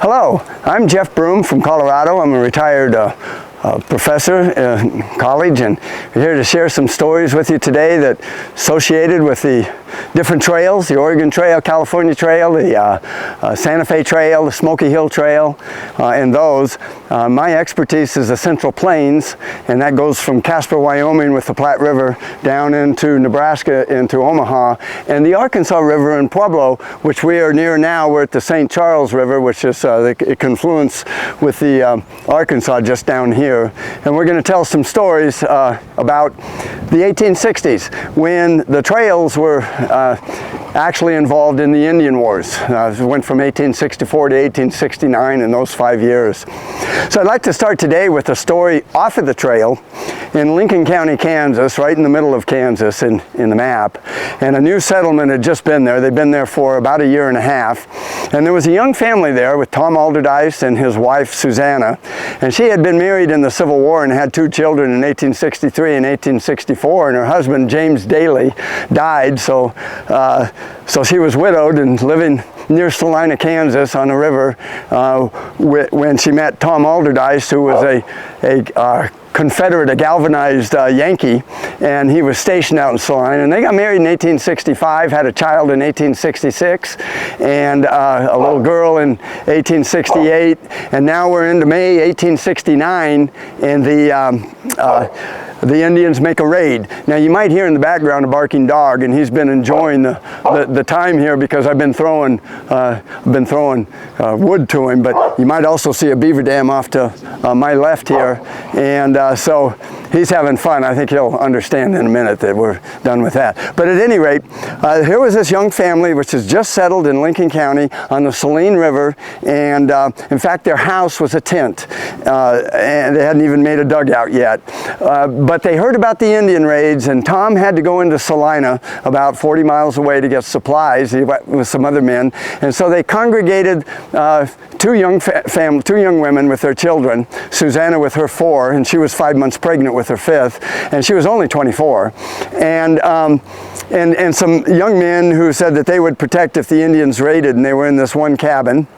Hello, I'm Jeff Broome from Colorado. I'm a retired professor in college, and we're here to share some stories with you today that associated with the different trails, the Oregon Trail, California Trail, the Santa Fe Trail, the Smoky Hill Trail, and those. My expertise is the Central Plains, and that goes from Casper, Wyoming with the Platte River down into Nebraska, into Omaha, and the Arkansas River in Pueblo, which we are near now. We're at the St. Charles River, which is the confluence with the Arkansas just down here. And we're going to tell some stories about the 1860s, when the trails were actually involved in the Indian Wars. It went from 1864 to 1869 in those 5 years. So I'd like to start today with a story off of the trail in Lincoln County, Kansas, right in the middle of Kansas in the map. And a new settlement had just been there. They'd been there for about a year and a half. And there was a young family there with Tom Alderdice and his wife Susanna. And she had been married in the Civil War and had 2 children in 1863 and 1864. And her husband, James Daily, died. So she was widowed and living near Salina, Kansas on a river when she met Tom Alderdice, who was a Confederate, a galvanized Yankee, and he was stationed out in Salina. And they got married in 1865, had a child in 1866, and a little girl in 1868, and now we're into May 1869, and the Indians make a raid. Now you might hear in the background a barking dog, and he's been enjoying the time here because I've been throwing wood to him. But you might also see a beaver dam off to my left here, and so he's having fun. I think he'll understand in a minute that we're done with that. But at any rate, here was this young family which has just settled in Lincoln County on the Saline River, and in fact their house was a tent, and they hadn't even made a dugout yet. But they heard about the Indian raids, and Tom had to go into Salina, about 40 miles away, to get supplies with some other men. And so they congregated two young women with their children, Susanna with her 4, and she was 5 months pregnant with her 5th, and she was only 24. And some young men who said that they would protect if the Indians raided, and they were in this one cabin.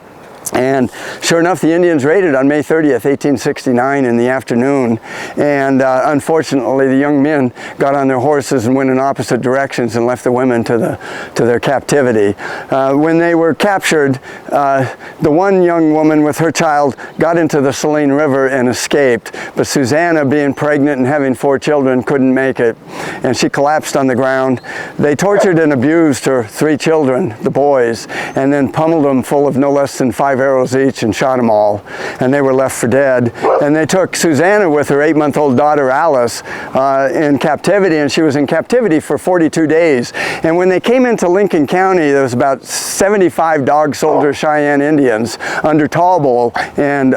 And sure enough, the Indians raided on May 30th, 1869 in the afternoon, and unfortunately the young men got on their horses and went in opposite directions and left the women to their captivity. When they were captured, the one young woman with her child got into the Saline River and escaped, but Susanna, being pregnant and having 4 children, couldn't make it, and she collapsed on the ground. They tortured and abused her 3 children, the boys, and then pummeled them full of no less than 5 arrows each and shot them all, and they were left for dead. And they took Susanna with her 8-month-old daughter Alice in captivity, and she was in captivity for 42 days. And when they came into Lincoln County, there was about 75 Dog Soldier Cheyenne Indians under Tallbull and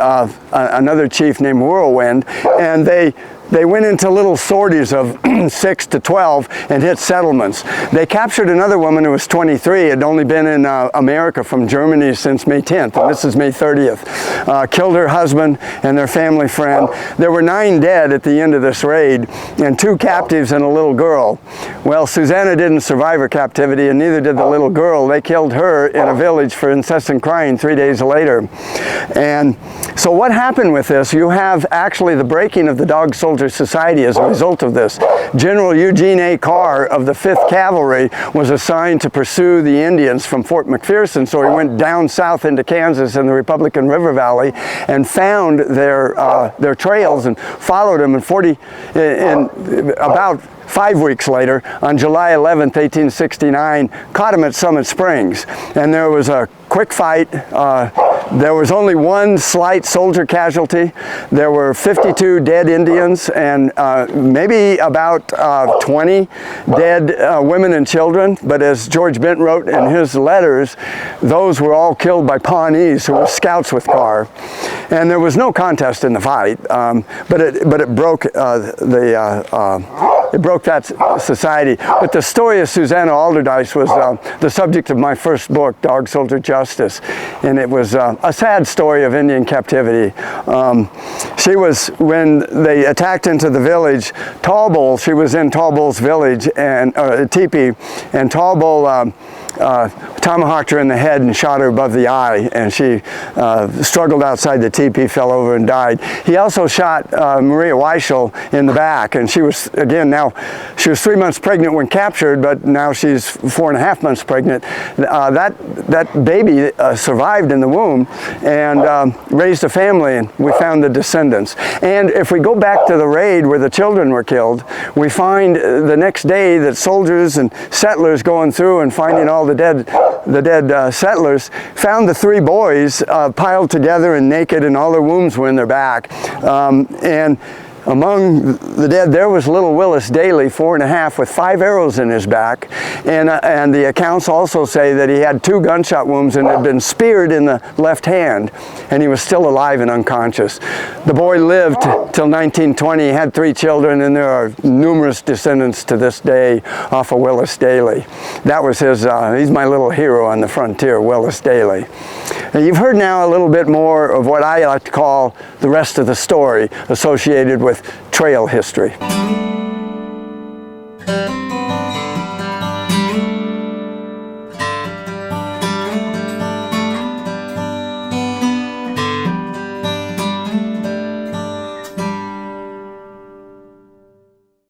another chief named Whirlwind, and they went into little sorties of 6 to 12 and hit settlements. They captured another woman who was 23, had only been in America from Germany since May 10th, and this is May 30th. Killed her husband and their family friend. There were 9 dead at the end of this raid, and 2 captives and a little girl. Well, Susanna didn't survive her captivity, and neither did the little girl. They killed her in a village for incessant crying 3 days later. And so what happened with this? You have actually the breaking of the Dog Soldier Society as a result of this. General Eugene A. Carr of the 5th Cavalry was assigned to pursue the Indians from Fort McPherson, so he went down south into Kansas in the Republican River Valley and found their trails and followed them. About 5 weeks later, on July 11th, 1869, caught him at Summit Springs, and there was a quick fight. There was only 1 slight soldier casualty. There were 52 dead Indians and maybe about 20 dead women and children. But as George Bent wrote in his letters, those were all killed by Pawnees who were scouts with Carr. And there was no contest in the fight, but it broke it broke that society. But the story of Susanna Alderdice was the subject of my first book, Dog Soldier Justice, and it was a sad story of Indian captivity. She was, when they attacked into the village, Tallbull, she was in Tallbull's village and teepee, and Tallbull tomahawked her in the head and shot her above the eye, and she struggled outside the teepee, fell over and died. He also shot Maria Weichel in the back, and she was, again, now she was 3 months pregnant when captured, but now she's 4.5 months pregnant. That baby survived in the womb and raised a family, and we found the descendants. And if we go back to the raid where the children were killed, we find the next day that soldiers and settlers going through and finding all the dead settlers found the 3 boys piled together and naked, and all their wounds were in their back. And among the dead, there was little Willis Daily, 4.5, with 5 arrows in his back. And the accounts also say that he had 2 gunshot wounds and had been speared in the left hand, and he was still alive and unconscious. The boy lived till 1920. He had 3 children, and there are numerous descendants to this day off of Willis Daily. That was his, he's my little hero on the frontier, Willis Daily. And you've heard now a little bit more of what I like to call the rest of the story associated with trail history.